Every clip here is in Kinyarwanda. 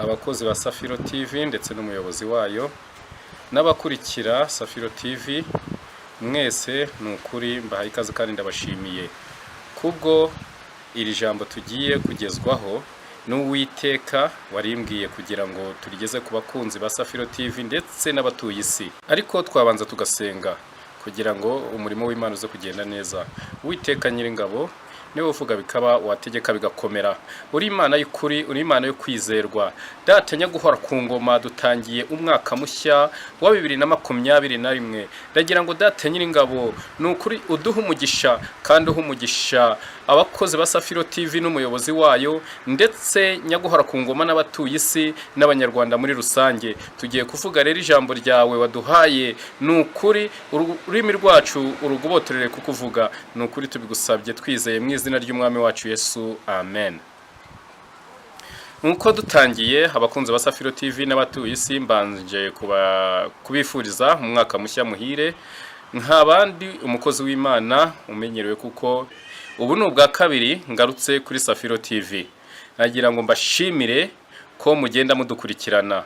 abakozi ba Safiro TV ndetse n'umuyobozi wayo n'abakurikira Safiro TV mwese nukuri mbahaye ikaze kandi ndabashimiye kubwo iri jambo tugiye kugezwaho n'Uwiteka warimbwiye kugira ngo turigeze ku bakunzi ba Safiro TV ndetse n'abatuye isi. Ariko twabanza tugasenga kugira ngo umurimo w'Imana uze kugenda neza. Uwiteka Nyiringabo niwe uvuga bikaba, wategeka bigakomera. Uri Imana y'ukuri, uri Imana yo kwizerwa. Datanya guhora ku ngoma, dutangiye umwaka mushya wa 2021. Ndagira ngo Data Nyiringabo nukuri uduha umugisha kandi uha umugisha abakozi ba Safiro TV n'umuyobozi wayo ndetse nyaguhora ku ngoma n'abatuye isi n'abanyarwanda muri rusange. Tugiye kuvuga rero ijambo ryawe waduhaye, nukuri ururimi rwacu urugobotorere kukuvuga. Nukuri tubigusabye twizeye mu izina ry'umwami wacu Yesu, amen. Nkuko dutangiye, abakunzi ba Safiro TV n'abatuye isi mbanje kubifuriza mu mwaka mushya muhire. Nk'abandi umukozi w'Imana umenyerewe kuko ubu ni ubwa kabiri ngarutse kuri Safiro TV. Nagira ngo mbashimire ko mugenda mudukurikirana.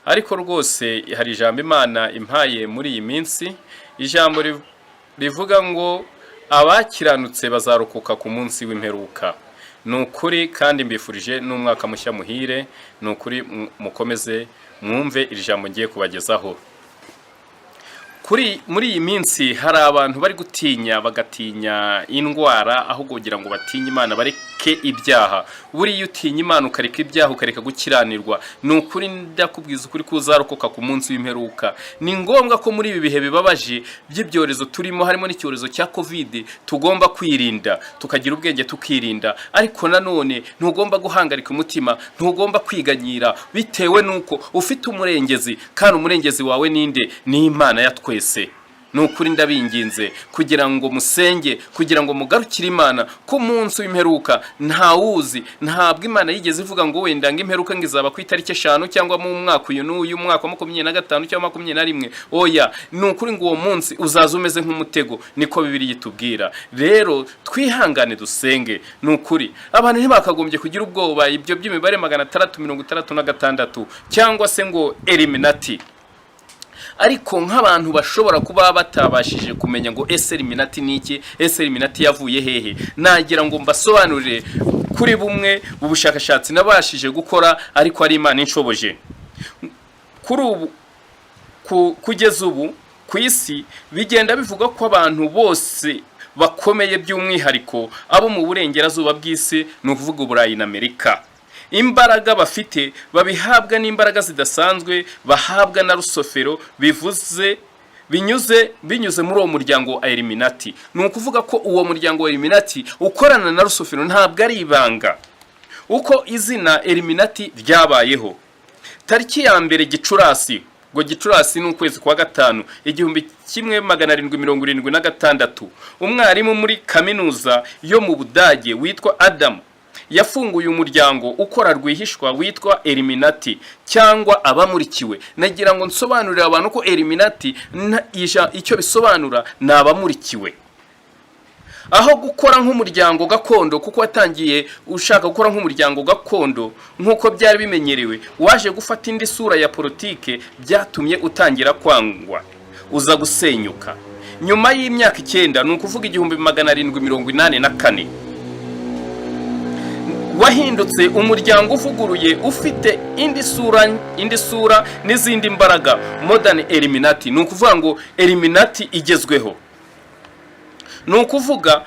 Ariko rwose hari ijambo Imana impaye muri iyi minsi, ijambo rivuga ngo abakiranutse bazarokoka ku munsi w'imperuka. Nukuri kandi mbifurije n'umwaka mushya muhire. Nukuri mukomeze mwumve iri jambo ngiye kubagezaho. Muri iyi minsi hari abantu bari gutinya, bagatinya indwara aho kugira ngo batinye Imana bareke ibyaha. Buriya utinya Imana ukareka ibyaha ukareka gukiranirwa, nukuri ndakubwiza ukuri kuzarokoka ku munsi w'imperuka. Ni ngombwa ko muri ibi bihe bibabaje by'ibyorezo turimo, harimo n'icyorezo cya COVID, tugomba kwirinda, tukagira ubwenge tukirinda. Ariko nanone ntugomba guhangarika umutima, ntugomba kwiganyira bitewe nuko ufite umurengezi, kandi umurengezi wawe ninde? Ni Imana yatwe. Nukuri ndabinginze kugira ngo musenge, kugira ngo mugarukire Imana ku munsi w'imperuka. Ntawuzi, ntabwo Imana yigeze ivuga ngo wenda ngo imperuka ngizaba ku itariki 5 cyangwa mu mwaka uyu n'uyu mwaka wa 2025 cyangwa 2021. Oya, nukuri ngo uwo munsi uzaza umeze nk'umutego, niko Bibiliya itubwira. Rero twihangane dusenge. Nukuri abantu ntibakagombye kugira ubwoba ibyo by'imibare 666 cyangwa se ngo Illuminati. Ariko nk'abantu bashobora kuba batabashije kumenya ngo ese Illuminati niki, ese Illuminati yavuye hehe, nagira ngo mbasobanurire kuri bumwe ubushakashatsi nabashije gukora, ariko ari Imana inshoboje. Kuri ubu kugeza ubu ku isi bigenda bivuga ko abantu bose bakomeye by'umwihariko abo mu burengerazuba bw'isi, no kuvuga Uburayi na Amerika, imbaraga bafite babihabwa n'imbaraga zidasanzwe bahabwa na rusofero, binyuze muri uwo muryango wa Illuminati. Ni ukuvuga ko uwo muryango wa Illuminati ukorana na rusofero, ntabwo ari ibanga. Uko izina Illuminati ryabayeho, tariki ya mbere Gicurasi, ngo Gicurasi ni ukwezi kwa 5 1776, umwarimu muri kaminuza yo mu Budage witwa Adam yafunguye umuryango ukora rwihishwa witwa Illuminati cyangwa abamurikiwe. Nagira ngo nsobanurire abantu ko Illuminati icyo bisobanura ni abamurikiwe. Aho gukora nk'umuryango gakondo, kuko watangiye ushaka gukora nk'umuryango gakondo nk'uko byari bimenyerewe, waje gufata indi sura ya politike, byatumye utangira kwangwa, uza gusenyuka. Nyuma y'imyaka 9, ni ukuvuga 1784, wahindutse umuryango uvuguruye ufite indi sura n'izindi mbaraga, modern Illuminati. Ni ukuvuga ngo Illuminati igezweho. Ni ukuvuga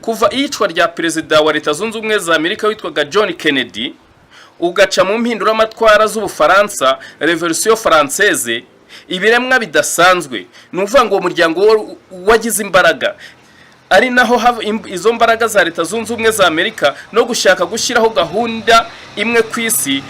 kuva iyicwa rya perezida wa Leta Zunze Ubumwe za Amerika witwaga John Kennedy, ugaca mu mpinduramatwara z'Ubufaransa, Revolution Française, ibiremwa bidasanzwe. Ni ukuvuga ngo umuryango wagize imbaraga, ari naho izo mbaraga za Leta Zunze Ubumwe za Amerika no gushaka gushyiraho gahunda imwe ku isi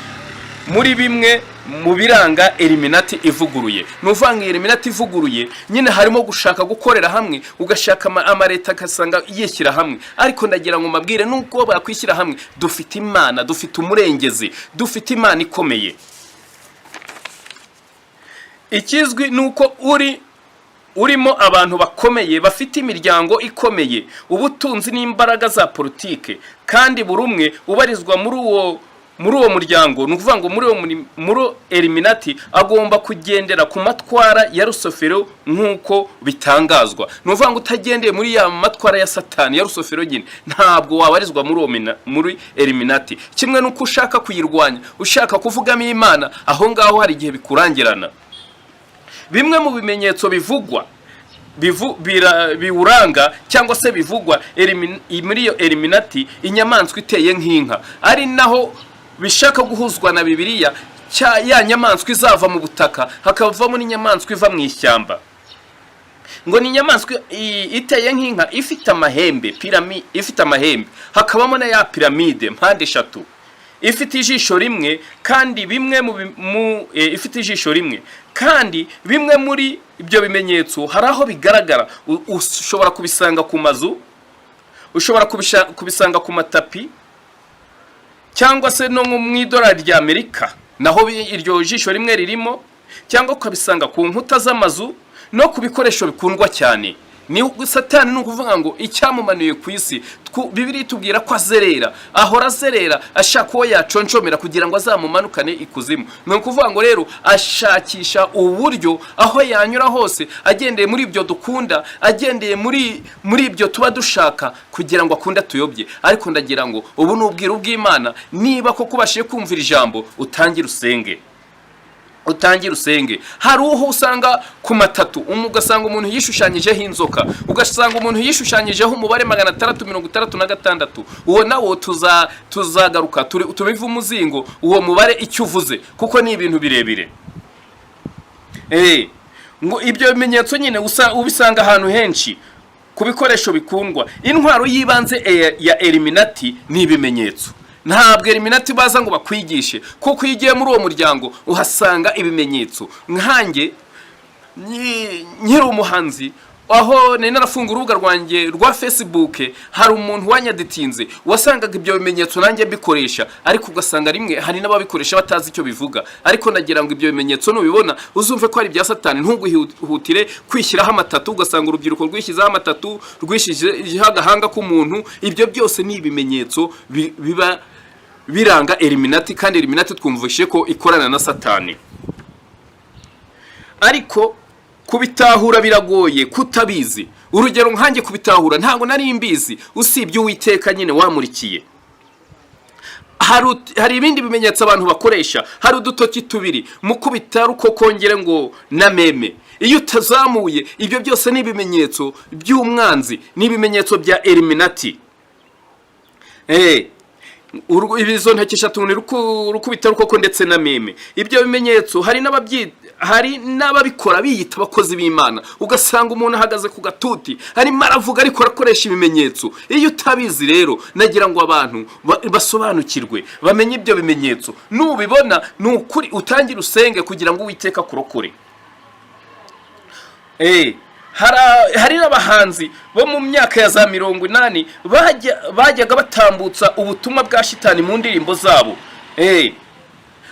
muri bimwe mu biranga Illuminati ivuguruye. Ni ukuvuga ngo Illuminati ivuguruye nyine harimo gushaka gukorera hamwe, ugashaka amaleta akasanga yishyira hamwe. Ariko ndagira ngo mabwire nuko bakwishyira hamwe, dufite Imana, dufite umurengezi, dufite Imana ikomeye. Ikizwi nuko urimo abantu bakomeye bafite imiryango ikomeye, ubutunzi n'imbaraga za politike, kandi buri umwe ubarizwa muri uwo muryango, ni ukuvuga ngo muri Illuminati agomba kugendera ku matwara ya Rusofero nk'uko bitangazwa. Ni ukuvuga ngo utagendeye muri ya matwara ya Satani ya Rusofero nyine ntabwo wabarizwa muri Illuminati. Kimwe nuko ushaka kuyirwanya, ushaka kuvugamo Imana, aho ngaho hari igihe bikurangirana. Bimwe mu bimenyetso bivugwa biwuranga cyangwa se bivugwa muri iyo Illuminati, inyamaswa iteye nk'inka, ari naho bishaka guhuzwa na Bibiliya, ya nyamaswa izava mu butaka hakavamo n'inyamaswa iva mu ishyamba. Ngo ni inyamaswa iteye nk'inka ifite amahembe, ifite amahembe, hakabamo na ya piramide mpande eshatu, ifite ijisho rimwe, kandi ifite ijisho rimwe, kandi bimwe muri ibyo bimenyetso hari aho bigaragara. Ushobora kubisanga ku mazu, ushobora kubisanga ku matapi, cyangwa se no mu idolari rya Amerika naho iryo jisho rimwe ririmo, cyangwa ukabisanga ku nkuta z'amazu no ku bikoresho bikundwa cyane. Ni Satani, ni ukuvuga ngo icyamumanuye ku isi. Bibiliya itubwira ko azerera, ahora azerera ashaka uwo yaconshomera kugira ngo azamumanukane ikuzimu. Ni ukuvuga ngo rero ashakisha uburyo aho yanyura hose, agendeye muri ibyo dukunda, agendeye muri ibyo tuba dushaka, kugira ngo akunde tuyobye. Ariko ndagira ngo ubu ni ubwiru bw'Imana, niba koko ubashije kumvira ijambo, utangire usenge. Hari uho usanga ku matatu, ugasanga umuntu yishushanyijeho inzoka, ugasanga umuntu yishushanyijeho umubare 666. Uwo nawo tuzagaruka tubiva umuzingo uwo mubare icyo uvuze, kuko ni ibintu birebire. Ngo ibyo bimenyetso nyine ubisanga ahantu henshi ku bikoresho bikundwa. Intwaro yibanze ya Illuminati ni ibimenyetso. Ntabwo Illuminati baza ngo bakwigishe, kuko igiye muri uwo muryango uhasanga ibimenyetso. Nkanjye nyiri umuhanzi, aho nari narafunga urubuga rwanjye rwa Facebook, hari umuntu wanyaditinze wasangaga ibyo bimenyetso nanjye bikoresha, ariko ugasanga rimwe hari n'ababikoresha batazi icyo bivuga. Ariko nagira ngo ibyo bimenyetso nubibona uzumve ko ari bya Satani, ntugihutire kwishyiraho amatatu. Ugasanga urubyiruko rwishyizeho amatatu, rwishyizeho agahanga k'umuntu. Ibyo byose ni ibimenyetso biba biranga Illuminati, kandi Illuminati twumvishe ko ikorana na Satani. Ariko kubitahura biragoye kutabizi. Urugero nkanjye kubitahura ntabwo nari mbizi, usibye Uwiteka nyine wamurikiye. Hari ibindi bimenyetso abantu bakoresha, hari udutoki tubiri mu kubitara uko kongere ngo na meme. Iyo utazamuye, ibyo byose ni ibimenyetso by'umwanzi, ni ibimenyetso bya Illuminati. Ibizo ntoki eshatu ni rukubita rukoko ndetse na meme. Ibyo bimenyetso hari n'ababikora biyita abakozi b'Imana, ugasanga umuntu ahagaze ku gatuti arimo aravuga ariko arakoresha ibimenyetso. Iyo utabizi rero, nagira ngo abantu basobanukirwe, bamenye ibyo bimenyetso. Nubibona ni ukuri, utangire usenge kugira ngo Uwiteka kurokore. Hari n'abahanzi bo mu myaka ya za 80 bajyaga batambutsa ubutumwa bwa shitani mu ndirimbo zabo.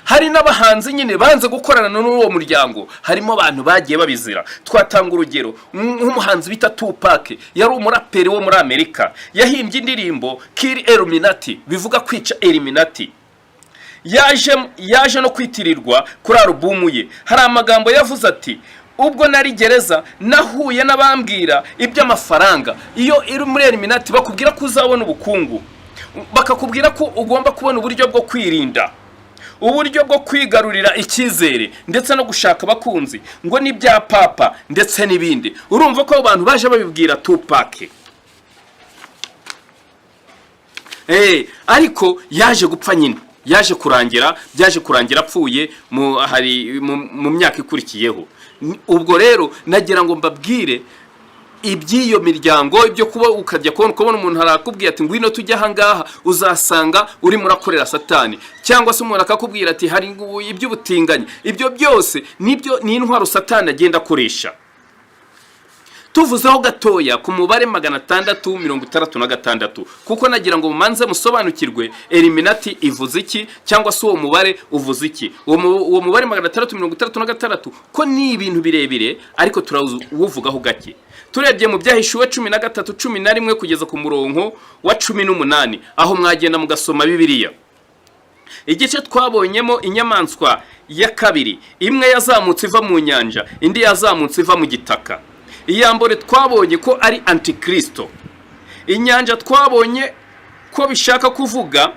Hari n'abahanzi nyine banze gukorana n'uwo muryango, harimo abantu bagiye babizira. Twatanga urugero nk'umuhanzi bita Tupac, yari umuraperi wo muri Amerika, yahimbye indirimbo Kill Illuminati, bivuga kwica Illuminati. Yaje no kwitirirwa kuri alubumu ye. Hari amagambo yavuze ati, ubwo nari gereza nahuye n'abambwira iby'amafaranga. Iyo iri muri Illuminati bakubwira ko uzabona ubukungu, bakakubwira ko ugomba kubona uburyo bwo kwirinda, uburyo bwo kwigarurira icyizere, ndetse no gushaka abakunzi, ngo ni bya papa ndetse n'ibindi. Urumva ko abantu baje babibwira Tupac. Ariko yaje gupfa nyine, byaje kurangira apfuye mu myaka ikurikiyeho. Ubwo rero nagira ngo mbabwire iby'iyo miryango, ibyo kuba ukajya kubona umuntu harakubwiye ati ngwino tujya ahangaha, uzasanga uri murakorera Satani. Cyangwa se umuntu akakubwira ati hari iby'ubutinganyi. Ibyo byose ni intwaro Satani agenda akoresha. tuvuzeho gatoya ku mubare 666 kuko nagira ngo mumanze musobanukirwe eliminati ivuze iki cyangwa se uwo mubare uvuze iki. Uwo mubare 666 ko ni ibintu birebire ariko turawuvugaho gake. Turebye mu byahishuwe 13:11 kugeza ku murongo wa 18 aho mwagenda mugasoma Bibiliya. Igice twabonyemo inyamaswa ya kabiri, imwe yazamutse iva mu nyanja, indi yazamutse iva mu gitaka. Iyambore twabonye ko ari antikristo. Inyanja twabonye ko bishaka kuvuga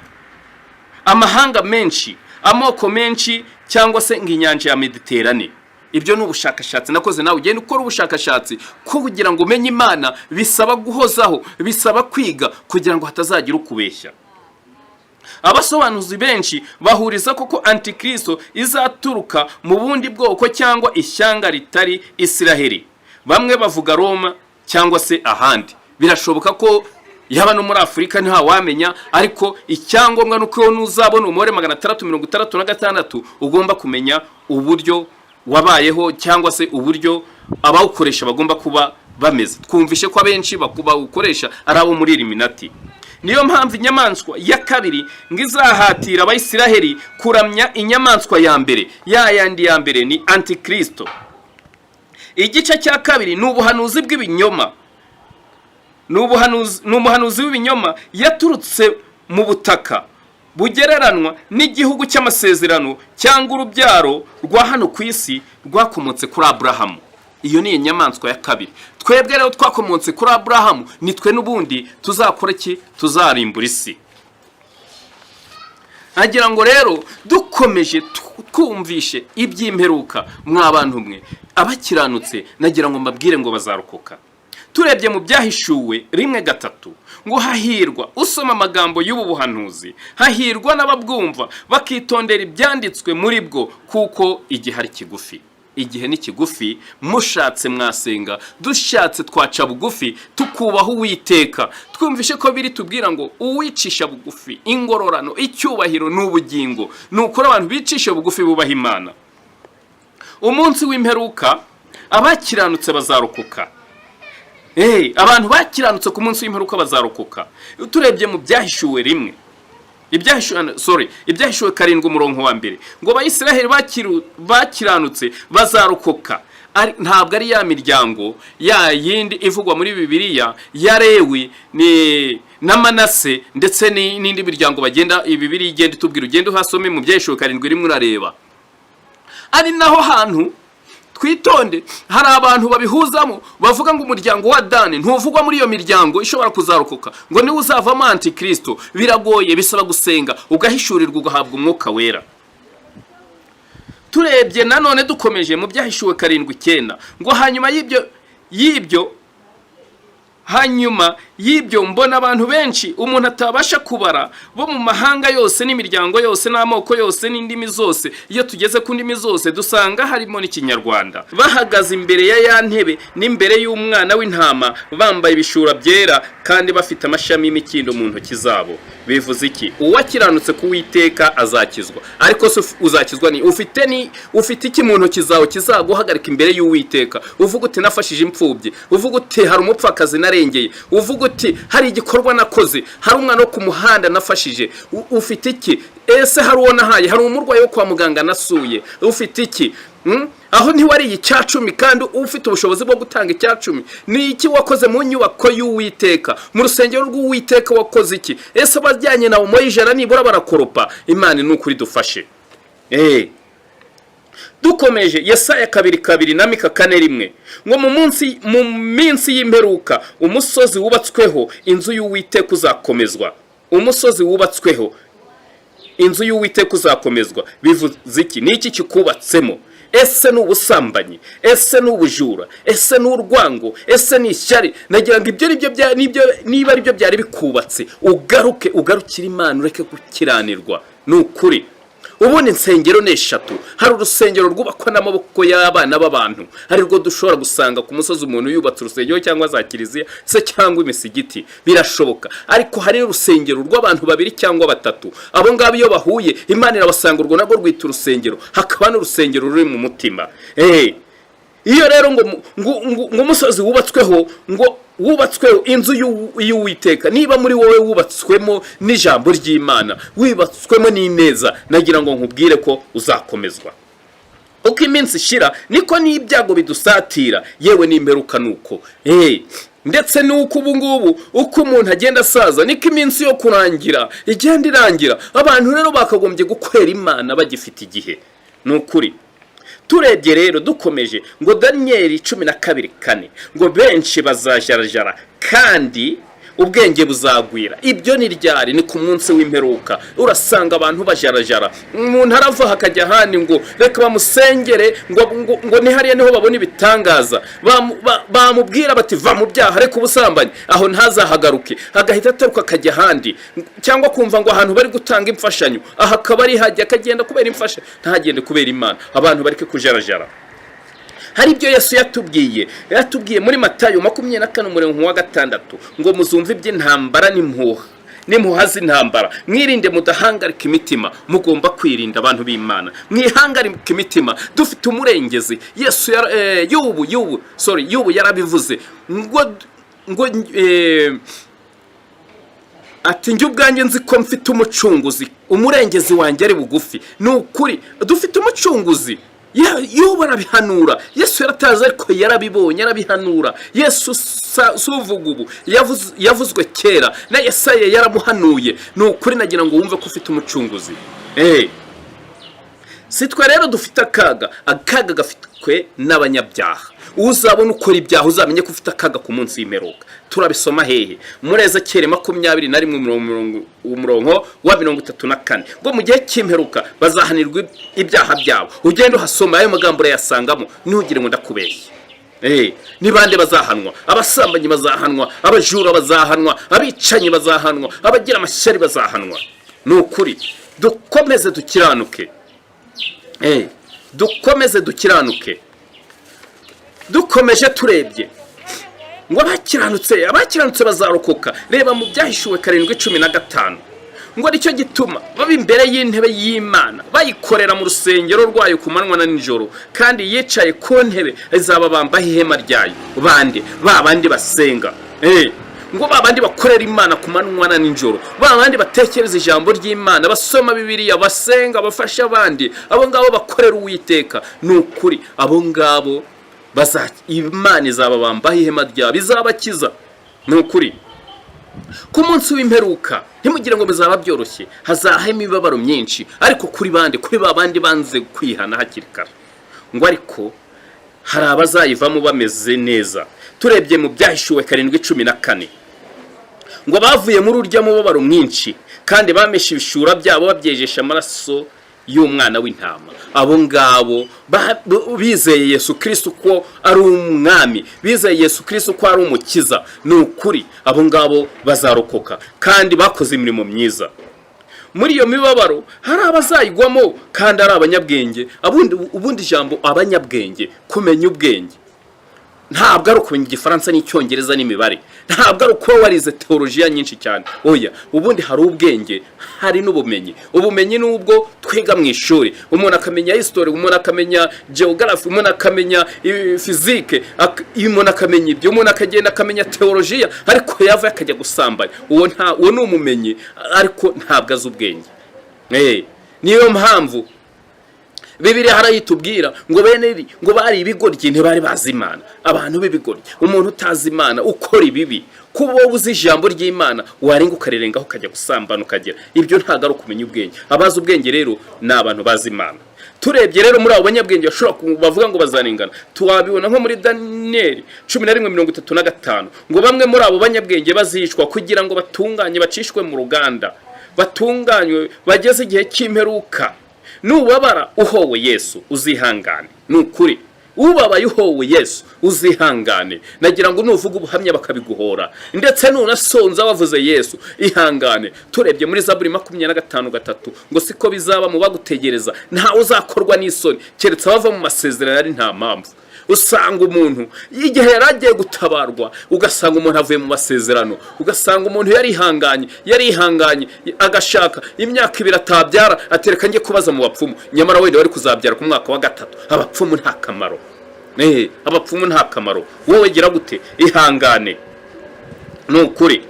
amahanga menshi, amoko menshi, cyangwa se ng'inyanja ya Mediterane. Ibyo ni ubushakashatsi nakoze, nawe ugenda ukora ubushakashatsi ko kugira ngo umenye Imana bisaba guhozaho, bisaba kwiga kugira ngo hatazagira ukubeshya. Abasobanuzi benshi bahuriza ko antikristo izaturuka mu bundi bwoko cyangwa ishyanga ritari Isiraheli. Bamwe bavuga Roma cyangwa se ahandi. Birashoboka ko yaba no muri Afurika nta wamenya, ariko icyangombwa nuko nuzabona umubare 666 ugomba kumenya uburyo wabayeho cyangwa se uburyo abawukoresha bagomba kuba bameze. Twumvishe ko abenshi bakuba ukoresha ari abo muri eliminati. Niyo mpamvu inyamaswa ya kabiri ngizahatira abayisiraheli kuramya inyamaswa ya mbere. Yandi ya mbere ni antikristo. Igice cya kabiri ni ubuhanuzi bw'ibinyoma. N'umuhanuzi w'ibinyoma yaturutse mu butaka bugereranwa n'igihugu cy'amasezerano cyangwa urubyaro rwa hano ku isi rwakomotse kuri Aburahamu. Iyo ni inyamaswa ya kabiri. Twebwe rero twakomotse kuri Aburahamu, nitwe n'ubundi tuzakora iki? Tuzarimbura isi. Nagira ngo rero dukomeje twumvishe iby'imperuka mw'abantu mwe abakiranutse, nagira ngo mbabwire ngo bazarokoka. Turebye mu byahishuwe 1:3 ngo hahirwa usoma amagambo y'ubu buhanuzi, hahirwa n'ababwumva bakitondera ibyanditswe muri bwo, kuko igihe ari kigufi. Igihe ni kigufi, mushatse mwasenga, dushatse twaca bugufi tukubaho Uwiteka. Twumvishe ko biri tubwira ngo uwicisha bugufi ingororano, icyubahiro n'ubugingo. Nuko abantu bicisha bugufi bubaha Imana. Umunsi w'imperuka abakiranutse bazarokoka. Abantu bakiranutse ku munsi w'imperuka bazarokoka. Turebye mu byahishuwe 1, ibyahishuwe 7 umurongo wa mbere ngo abayisiraheli bakiranutse bazarokoka. Ntabwo ari ya miryango ya yindi ivugwa muri Bibiliya ya Lewi na Manase ndetse n'indi miryango bagenda Bibiliya igenda itubwira. Ugende uhasome mu byahishuwe 7 urareba. Ari naho hantu twitonde, hari abantu babihuzamo bavuga ngo umuryango wa Dani ntuvugwa muri iyo miryango ishobora kuzarokoka, ngo ni uzavamo antikristo. Biragoye, bisaba gusenga ugahishurirwa ugahabwa umwuka wera. Turebye nanone dukomeje mu byahishuwe 7:9 ngo hanyuma y'ibyo mbona abantu benshi umuntu atabasha kubara, bo mu mahanga yose n'imiryango yose n'amoko yose n'indimi zose. Iyo tugeze ku ndimi zose dusanga harimo n'ikinyarwanda. Bahagaze imbere ya ntebe n'imbere y'umwana w'intama, bambaye ibishura byera kandi bafite amashami y'imikindo mu ntoki zabo. Bivuze iki? Uwakiranutse ku Uwiteka azakizwa. Ariko se uzakizwa ni ufite iki mu ntoki zawe kizaguhagarika imbere y'Uwiteka? Uvuga uti nafashije imfubyi, uvuga uti hari umupfakazi narengeye, uvuga uti hari igikorwa nakoze, hari umwana wo ku muhanda nafashije. Ufite iki? Ese hari uwo nahaye, hari umurwayi wo kwa muganga nasuye. Ufite iki? Aho ntiwariye icyacumi kandi ufite ubushobozi bwo gutanga icyacumi. Ni iki wakoze mu nyubako y'Uwiteka, mu rusengero rw'Uwiteka wakoze iki? Ese abajyanye nawe mu ijana nibura barakoropa? Imana ni ukuri dufashe. Dukomeje Yesaya 2:2 na Mika 4:1 ngo mu minsi y'imperuka umusozi wubatsweho inzu y'Uwiteka uzakomezwa. Umusozi wubatsweho inzu y'Uwiteka uzakomezwa. Bivuze iki? Ni iki kikubatsemo? Ese n'ubusambanyi, ese n'ubujura, ese n'urwango, ese n'ishyari? Nagira ngo ibyo niba ari byo byari bikubatse, ugarukira Imana, ureke gukiranirwa. Ni ukuri. Ubundi insengero n'eshatu. Hari urusengero rwubakwa n'amaboko y'abana b'abantu, hari rwo dushobora gusanga ku musozi umuntu yubatse urusengero cyangwa za kiliziya se cyangwa imisigiti. Birashoboka. Ariko hari urusengero rw'abantu 2 cyangwa 3. Abo ngabo iyo bahuye Imana irabasanga urwo nabwo rwita urusengero. Hakaba n'urusengero ruri mu mutima. iyo rero ngo umusozi wubatsweho ngo wubatsweho inzu y'Uwiteka, niba muri wowe wubatswemo n'ijambo ry'Imana, wibatswemo n'ineza, nagira ngo nkubwire ko uzakomezwa. Uko iminsi ishira niko n'ibyago bidusatira, yewe n'imperuka nuko. Ndetse nuko ubu ngubu uko umuntu agenda asaza niko iminsi yo kurangira igenda irangira. Abantu rero bakagombye gukwera Imana bagifite igihe. Nukuri turebye rero dukomeje ngo Daniel 12:4 ngo benshi bazajarajara kandi ubwenge buzagwira. Ibyo ni ryari? Ni ku munsi w'imperuka. Urasanga abantu bajarajara, umuntu arava hakajya handi ngo reka bamusengere ngo ni hariya niho babona ibitangaza, bamubwira bati va mu byaha reka ubusambanyi, aho ntazahagaruke, agahita ataruka akajya handi, cyangwa kumva ngo ahantu bari gutanga imfashanyo aha akaba ari hajya akagenda kubera imfashanyo, ntagende kubera Imana. Abantu bareke kujarajara. Hari ibyo Yesu yatubwiye muri Matayo 24:6 ngo muzumve iby'intambara n'impuha z'intambara, mwirinde mudahangarika imitima. Mugomba kwirinda abantu b'Imana, mwihangarika imitima. Dufite umurengezi. Yesu Yobu yarabivuze ngo ati njye ubwanjye nzi ko mfite umucunguzi, umurengezi wanjye ari bugufi. Ni ukuri dufite umucunguzi. Yobu arabihanura. Yesu yarataze ariko yarabibonye, arabihanura. Yesu suvuga ubu yavuzwe kera, na Yesaya yaramuhanuye. Ni ukuri nagira ngo wumve ko ufite umucunguzi. Sitwe rero dufite akaga gafitwe n'abanyabyaha. Uzabona ukora ibyaha uzamenye ko ufite akaga ku munsi w'imperuka. Turabisoma hehe? Muri Ezekiyeli 21:34 ngo mu gihe cy'imperuka bazahanirwa ibyaha byabo. Ugenda uhasoma ayo magambo urayasangamo, ntugire ngo ndakubeshye. Ni bande bazahanwa? Abasambanyi bazahanwa, abajura bazahanwa, abicanyi bazahanwa, abagira amashyari bazahanwa. Ni ukuri dukomeze dukiranuke. Dukomeze dukiranuke. Dukomeje turebye ngo abakiranutse bazarokoka. Reba mu Byahishuwe 7:15 ngo nicyo gituma baba imbere y'intebe y'Imana bayikorera mu rusengero rwayo ku manywa na nijoro, kandi yicaye ku ntebe izababambaho ihema ryayo. Babandi basenga, ngo babandi bakorera Imana ku manywa na nijoro, babandi batekereza ijambo ry'Imana, basoma Bibiliya, basenga, bafasha abandi, abo ngabo bakorera Uwiteka. Ni ukuri abo ngabo Imana izababambaho ihema ryayo, bizabakiza. Ni ukuri ku munsi w'imperuka ntimugire ngo bizaba byoroshye, hazahemo imibabaro myinshi, ariko kuri babandi banze kwihana hakiri kare. Ngo ariko hari abazayivamo bameze neza. Turebye mu Byahishuwe 7:14 ngo bavuye muri urya mubabaro mwinshi kandi bameshe ibishura byabo babyejesha amaraso y'umwana w'intama. Abo ngabo bizeye Yesu Kristo ko ari umwami, bizeye Yesu Kristo ko ari umukiza. Ni ukuri abo ngabo bazarokoka kandi bakoze imirimo myiza. Muri iyo mibabaro hari abazayigwamo kandi ari abanyabwenge. Ubundi jambo abanyabwenge, kumenya ubwenge, ntabwo ari ukumenya Igifaransa n'Icyongereza n'imibare, ntabwo ari uko warize teolojiya nyinshi cyane. Oya, ubundi hari ubwenge, hari n'ubumenyi. Ubumenyi nubwo twiga mu ishuri, umuntu akamenya history, umuntu akamenya geography, umuntu akamenya physique, umuntu akamenya ibyo, umuntu akagenda akamenya teolojiya, ariko yava akajya gusambanya. Uwo ni umumenyi, ariko ntabwo azi ubwenge. Niyo mpamvu Bibiliya harayitubwira ngo ngo bari ibigoryi ntibari bazi Imana. Abantu b'ibigoryi, umuntu utazi Imana ukora ibibi, kuba uzi ijambo ry'Imana warenga ukarirengaho ukajya gusambana ukagera. Ibyo ntabwo ari ukumenya ubwenge. Abazi ubwenge rero ni abantu bazi Imana. Turebye rero muri abo banyabwenge bavuga ngo bazarengana, tuwabibona nko muri Daniel 11:35 ngo bamwe muri abo banyabwenge bazicwa kugira ngo batunganye bacishwe mu ruganda, batunganywe bageze igihe cy'imperuka. Nubabara uhowe Yesu uzihangane. Ni ukuri ubabaye uhowe Yesu uzihangane. Nagira ngo nuvuga ubuhamya bakabiguhora, ndetse nunasonza wavuze Yesu ihangane. Turebye muri Zaburi 25:3 ngo siko bizaba mu bagutegereza, nta uzakorwa n'isoni keretse bava mu masezerano ari nta mpamvu. Usanga umuntu igihe yaragiye gutabarwa, ugasanga umuntu avuye mu masezerano, ugasanga umuntu yarihanganye agashaka imyaka 2 atabyara, atereka ngiye kubaza mu bapfumu, nyamara wenda wari kuzabyara ku mwaka wa 3. Abapfumu nta kamaro. abapfumu nta kamaro. Wowe gira gute? Ihangane. Ni ukuri.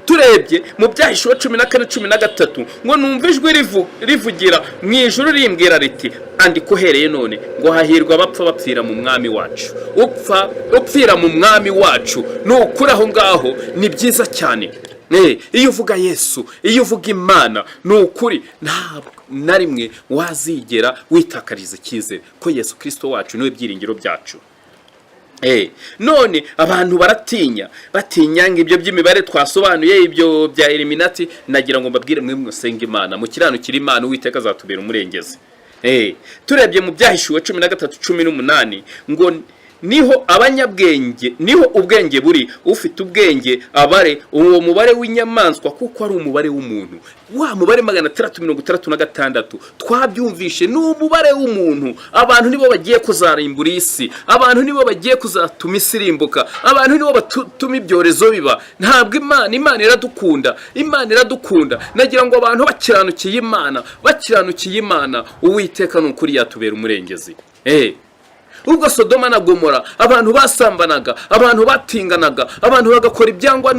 Turebye mu Byahishuwe 14:13 ngo numva ijwi rivugira mu ijuru rimbwira riti andika uhereye none ngo hahirwa abapfa bapfira mu mwami wacu. Upfira mu mwami wacu. Ni ukuri aho ngaho ni byiza cyane. Iyo uvuga Yesu, iyo uvuga Imana, ni ukuri ntabwo na rimwe wazigera witakariza icyizere ko Yesu Kristo wacu niwe byiringiro byacu. None abantu batinya ngo ibyo by'imibare twasobanuye, ibyo bya Illuminati. Nagira ngo mbabwire mwe musenga Imana, mu kiranukira Imana, Uwiteka azatubera umurengezi. Turebye mu Byahishuwe 13:18 ngo niho abanyabwenge, niho ubwenge buri, ufite ubwenge abare uwo mubare w'inyamaswa kuko ari umubare w'umuntu. Wa mubare 636 twabyumvishe ni umubare w'umuntu. Abantu nibo bagiye kuzarimbura isi, abantu nibo bagiye kuzatuma isi irimbuka, abantu nibo batuma ibyorezo biba. Ntabwo Imana iradukunda, Imana iradukunda. Nagira ngo abantu bakiranukiye Imana, Uwiteka n'ukuri yatubera umurengezi. Ubwo Sodoma na Gomora abantu basambanaga, abantu batinganaga, abantu bagakora ibyangwa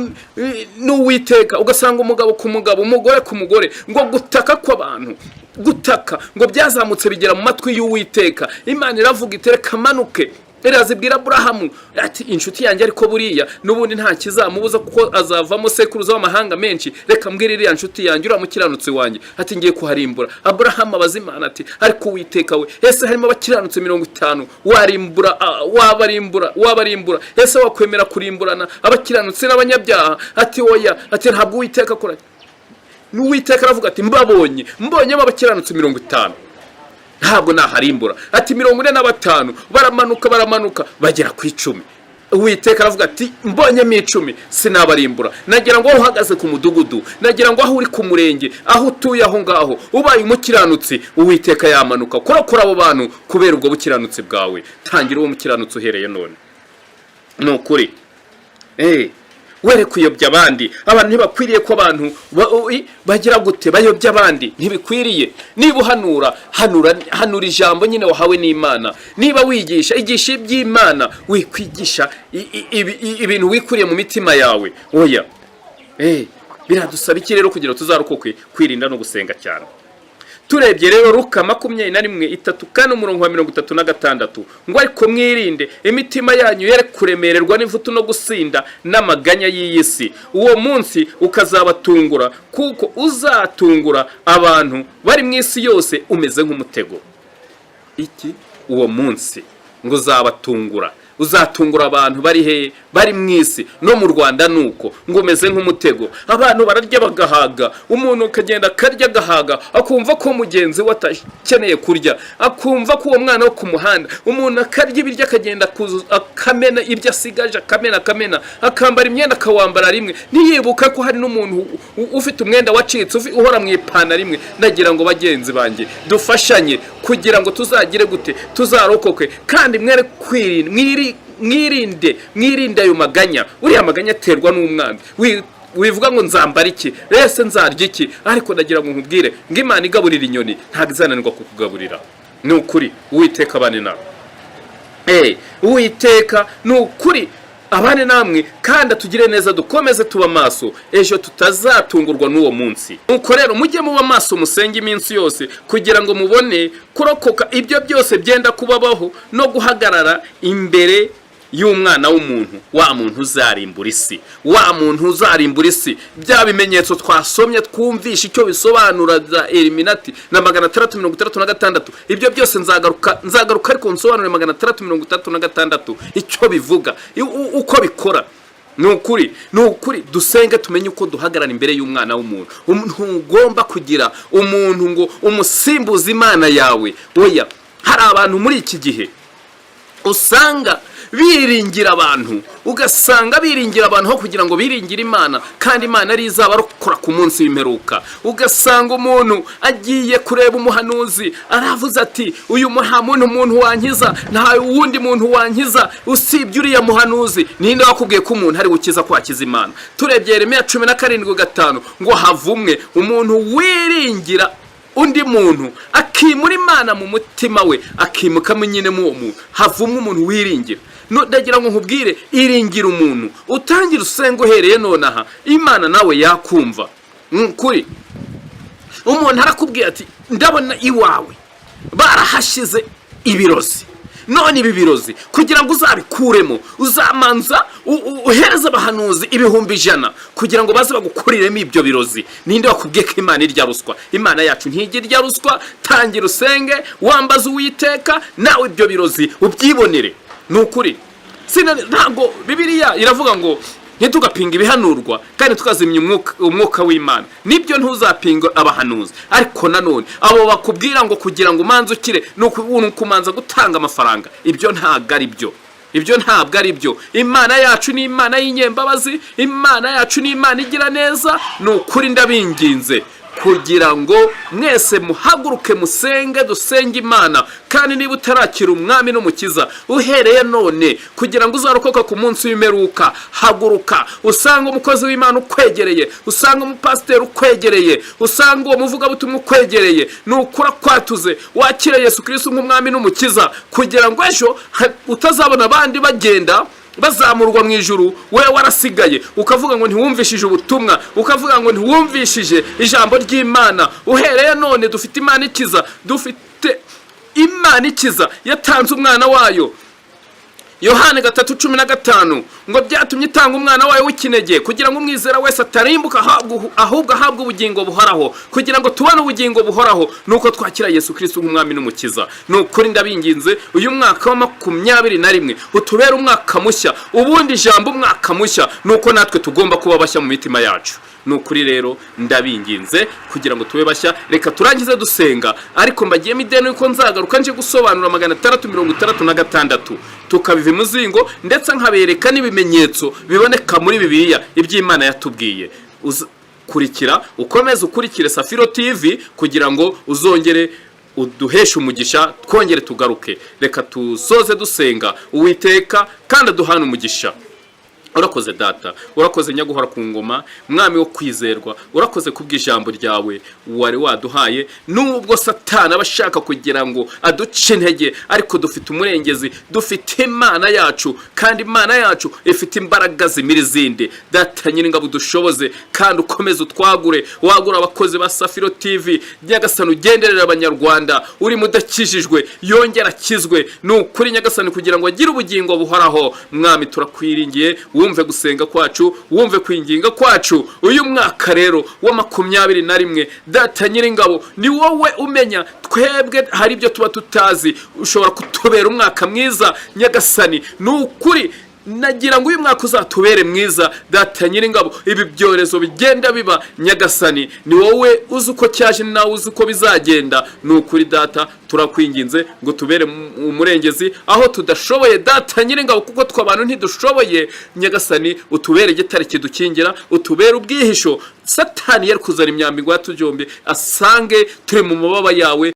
n'Uwiteka, ugasanga umugabo ku mugabo, umugore ku mugore, ngo gutaka kw'abantu, gutaka ngo byazamutse bigera mu matwi y'Uwiteka. Imana iravuga itereka manuke, irazibwira Aburahamu ati inshuti yanjye ariko buriya nubundi nta kizamubuza kuko azavamo sekuruza w'amahanga menshi. Reka mbwira iriya nshuti yanjye uramukiranutse wanjye ati ngiye kuharimbura. Aburahamu abaza Imana ati ariko Uwiteka we, ese harimo abakiranutse 50 wabarimbura ese wakwemera kurimburana abakiranutse n'abanyabyaha? Ati oya, ati ntabwo Uwiteka akora. N'Uwiteka aravuga ati mbonyemo abakiranutse 50 ntabwo naharimbura. Ati 45 baramanuka bagera ku 10. Uwiteka aravuga ati mbonyemo 10 sinabarimbura. Nagira ngo uhagaze ku mudugudu, nagira ngo aho uri ku murenge, aho utuye aho ngaho, ubaye umukiranutsi, Uwiteka yamanuka kurokora abo bantu kubera ubwo bukiranutsi bwawe. Tangira uwo mukiranutsi uhereye none. Ni ukuri. Were kuyobya abandi. Abantu ntibakwiriye ko abantu bagira gute bayobya abandi, ntibikwiriye. Niba hanura ijambo nyine wahawe n'Imana. Niba wigisha, igisha iby'Imana, wikwigisha ibintu wikuriye mu mitima yawe. Oya, biradusaba iki rero kugira tuzarokoke? Kwirinda no gusenga cyane. Turebye rero Luka 21:36 ngo ariko mwirinde imitima yanyu yere kuremererwa n'imvutu no gusinda n'amaganya y'iyisi. Uwo munsi ukazabatungura kuko uzatungura abantu bari mu isi yose umeze nk'umutego. Iki uwo munsi ngo uzatungura abantu bari mu isi no mu Rwanda nuko ngo umeze nk'umutego. Abantu bararya bagahaga, umuntu ukagenda akarya agahaga, akumva ko mugenzi we atakeneye kurya, akumva ko uwo mwana wo ku muhanda, umuntu akarya ibiryo akagenda akamena ibyo asigaje, akamena akambara imyenda akawambara rimwe, ntiyibuka ko hari n'umuntu ufite umwenda wacitse uhora mu ipana rimwe. Nagira ngo bagenzi banjye dufashanye kugira ngo tuzagire gute tuzarokoke, kandi mwere mwirinde ayo maganya. Uriya maganya aterwa n'umwanzi. Wivuga ngo nzambara iki, ese nzarya iki? Ariko nagira ngo nkubwire ngo Imana igaburira inyoni ntabwo izananirwa kukugaburira. Ni ukuri. Uwiteka abane nawe. Uwiteka ni ukuri abane namwe kandi atugire neza, dukomeze tuba maso, ejo tutazatungurwa n'uwo munsi. Nuko rero mujye muba maso, musenge iminsi yose kugira ngo mubone kurokoka ibyo byose byenda kubabaho no guhagarara imbere y'umwana w'umuntu, wa muntu uzarimbura isi. Bya bimenyetso twasomye twumvisha icyo bisobanura za Illuminati na 636, ibyo byose nzagaruka ariko nsobanure 636 icyo bivuga, uko bikora. Ni ukuri dusenge tumenye uko duhagarara imbere y'umwana w'umuntu. Ugomba kugira umuntu ngo umusimbuze Imana yawe. Oya, hari abantu muri iki gihe usanga biringira abantu, ugasanga biringira abantu ho kugira ngo biringire Imana, kandi Imana ari izabarokora ku munsi w'imperuka. Ugasanga umuntu agiye kureba umuhanuzi, aravuze ati uyu umuntu wankiza, nta wundi muntu wankiza usibye uriya muhanuzi. Ninde wakubwiye ko umuntu ari gukiza kwakiza Imana? Turebye Yeremiya 17:5 ngo havumwe umuntu wiringira undi muntu akimura Imana mu mutima we, akimukamo nyine mu uwo muntu havumwe umuntu wiringira. Ndagira ngo nkubwire, iringira umuntu utangira usenga uhereye nonaha, Imana nawe yakumva. Kuri umuntu arakubwira ati ndabona iwawe barahashize ibirozi, none ibi birozi kugira ngo uzabikuremo uzamanza uhereza abahanuzi 100,000 kugira ngo baze bagukuriremo ibyo birozi. Ninde wakubwiye ko Imana irya ruswa? Imana yacu ntigira irya ruswa. Tangira usenge, wambaza Uwiteka, nawe ibyo birozi ubyibonere. Nukuri ntabwo Bibiliya iravuga ngo ntitugapinga ibihanurwa kandi tukazimya umwuka w'Imana. Nibyo ntuzapinga abahanuzi, ariko nanone abo bakubwira ngo kugira ngo umanze ukire nukumanza gutanga amafaranga, ibyo ntabwo ari byo. Ibyo ntabwo ari byo. Imana yacu ni Imana y'inyembabazi, Imana yacu ni Imana igira neza. Nukuri ndabinginze kugira ngo mwese muhaguruke musenge, dusenge Imana. Kandi niba utarakira umwami n'umukiza uhereye none, kugira ngo uzarokoka ku munsi w'imperuka, haguruka usanga umukozi w'Imana ukwegereye, usanga umupasiteri ukwegereye, usanga uwo muvugabutumwa ukwegereye. Nukura kwatuze wakira Yesu Kristo nk'umwami n'umukiza, kugira ngo ejo utazabona abandi bagenda bazamurwa mu ijuru, we warasigaye ukavuga ngo ntiwumvishije ubutumwa, ukavuga ngo ntiwumvishije ijambo ry'Imana. Uhereye none dufite Imana ikiza, dufite Imana ikiza yatanze umwana wayo. Yohana 3:15 ngo byatumye itanga umwana wayo w'ikinege kugira ngo umwizera wese atarimbuka ahubwo ahabwe ubugingo buhoraho. Kugira ngo tubane ubugingo buhoraho nuko twakira Yesu Kristo nk'umwami n'umukiza. Nukuri ndabinginze uyu mwaka wa 2021 utubera umwaka mushya, ubundi ijambo umwaka mushya, nuko natwe tugomba kuba bashya mu mitima yacu. Nukuri rero ndabinginze kugira ngo tube bashya. Reka turangize dusenga, ariko mbagiyemo ideni yuko nzagaruka nje gusobanura 666 tukabiva imuzingo, ndetse nkabereka n'ibimenyetso biboneka muri Bibiliya iby'Imana yatubwiye. Kurikira, ukomeze ukurikire Safiro TV kugira ngo uzongere uduheshe umugisha, twongere tugaruke. Reka tusoze dusenga. Uwiteka kandi aduhana umugisha. Urakoze Data, urakoze nyaguhora ku ngoma, mwami wo kwizerwa, urakoze kubw'ijambo ryawe wari waduhaye. Nubwo Satani abashaka kugira ngo aduce intege, ariko dufite umurengezi, dufite Imana yacu, kandi Imana yacu ifite imbaraga zimira izindi. Data nyir'ingabo dushoboze, kandi ukomeze utwagure, wagura abakozi ba Safiro TV. Nyagasani ugenderera abanyarwanda, uri mudakijijwe yongera akizwe. Nukuri Nyagasani kugira ngo agire ubugingo buhoraho. Mwami turakwiringiye, wumve gusenga kwacu, wumve kwinginga kwacu. Uyu mwaka rero wa 2021, Data nyir'ingabo ni wowe umenya, twebwe hari ibyo tuba tutazi. Ushobora kutubera umwaka mwiza Nyagasani. Nukuri nagira ngo uyu mwaka uzatubere mwiza Data nyir'ingabo. Ibi byorezo bigenda biba Nyagasani, ni wowe uzi uko cyaje, nawe uzi uko bizagenda. Nukuri Data turakwinginze ngo tubere umurengezi aho tudashoboye Data nyir'ingabo, kuko twabantu ntidushoboye. Nyagasani utubere igitare kidukingira, utubere ubwihisho. Satani yari kuzana imyambi ngo atujombe, asange turi mu mababa yawe.